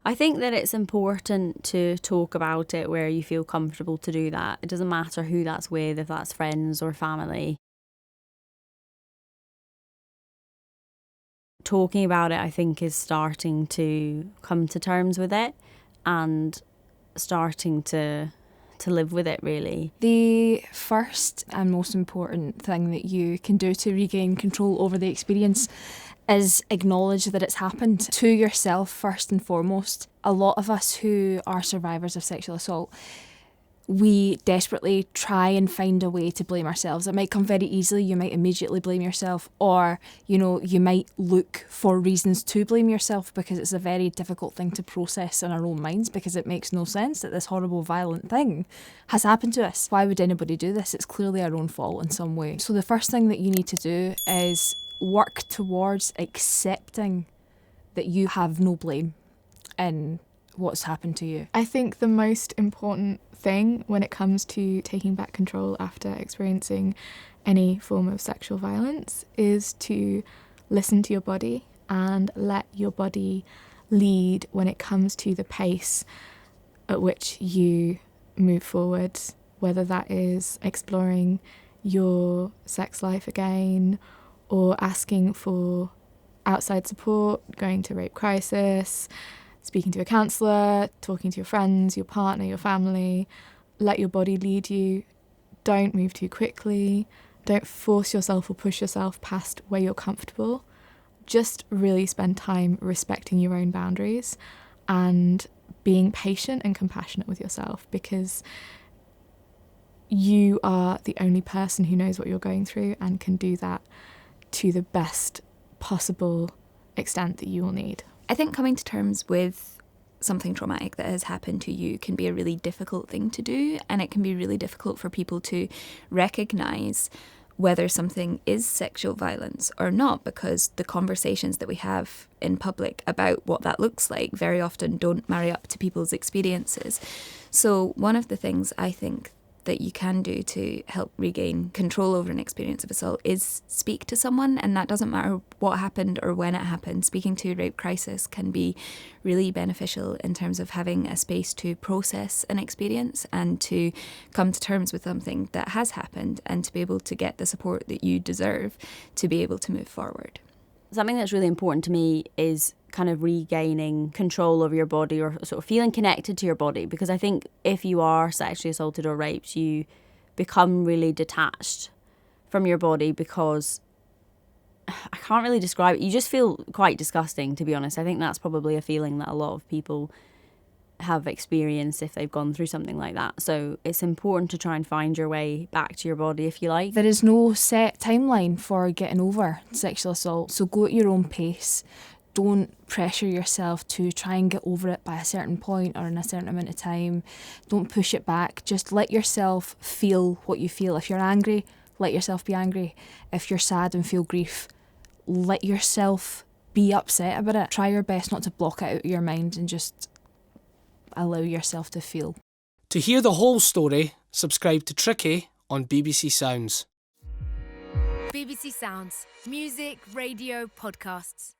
I think that it's important to talk about it where you feel comfortable to do that. It doesn't matter who that's with, if that's friends or family. Talking about it, I think, is starting to come to terms with it and starting to live with it, really. The first and most important thing that you can do to regain control over the experience is acknowledge that it's happened to yourself first and foremost. A lot of us who are survivors of sexual assault, we desperately try and find a way to blame ourselves. It might come very easily. You might immediately blame yourself, or, you might look for reasons to blame yourself, because it's a very difficult thing to process in our own minds, because it makes no sense that this horrible, violent thing has happened to us. Why would anybody do this? It's clearly our own fault in some way. So the first thing that you need to do is work towards accepting that you have no blame in what's happened to you. I think the most important thing when it comes to taking back control after experiencing any form of sexual violence is to listen to your body and let your body lead when it comes to the pace at which you move forward, whether that is exploring your sex life again or asking for outside support, going to rape crisis, speaking to a counsellor, talking to your friends, your partner, your family. Let your body lead you. Don't move too quickly. Don't force yourself or push yourself past where you're comfortable. Just really spend time respecting your own boundaries and being patient and compassionate with yourself, because you are the only person who knows what you're going through and can do that to the best possible extent that you will need. I think coming to terms with something traumatic that has happened to you can be a really difficult thing to do, and it can be really difficult for people to recognise whether something is sexual violence or not, because the conversations that we have in public about what that looks like very often don't marry up to people's experiences. So one of the things I think that you can do to help regain control over an experience of assault is speak to someone, and that doesn't matter what happened or when it happened. Speaking to Rape Crisis can be really beneficial in terms of having a space to process an experience and to come to terms with something that has happened and to be able to get the support that you deserve to be able to move forward. Something that's really important to me is kind of regaining control over your body, or sort of feeling connected to your body, because I think if you are sexually assaulted or raped, you become really detached from your body, because I can't really describe it. You just feel quite disgusting, to be honest. I think that's probably a feeling that a lot of people have experienced if they've gone through something like that. So it's important to try and find your way back to your body, if you like. There is no set timeline for getting over sexual assault, so go at your own pace. Don't pressure yourself to try and get over it by a certain point or in a certain amount of time. Don't push it back. Just let yourself feel what you feel. If you're angry, let yourself be angry. If you're sad and feel grief, let yourself be upset about it. Try your best not to block it out of your mind and just allow yourself to feel. To hear the whole story, subscribe to Tricky on BBC Sounds. BBC Sounds. Music, radio, podcasts.